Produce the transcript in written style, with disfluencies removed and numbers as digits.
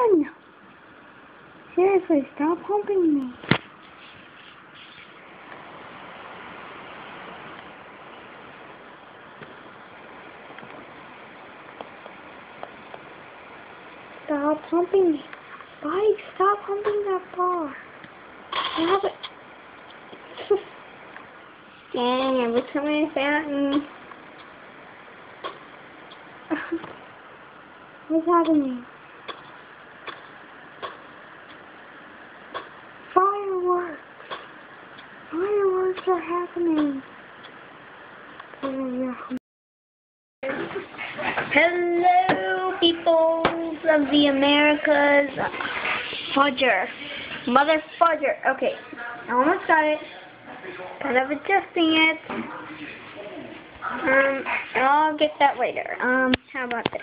on! Seriously, stop humping me. Stop humping me. Bike, stop humping that bar. Stop it. Dang, I'm becoming a fountain. What's happening? Fireworks! Fireworks are happening. Hello, peoples of the Americas. Fudger. Mother fudger. Okay, I almost got it. Kind of adjusting it. I'll get that later. How about this?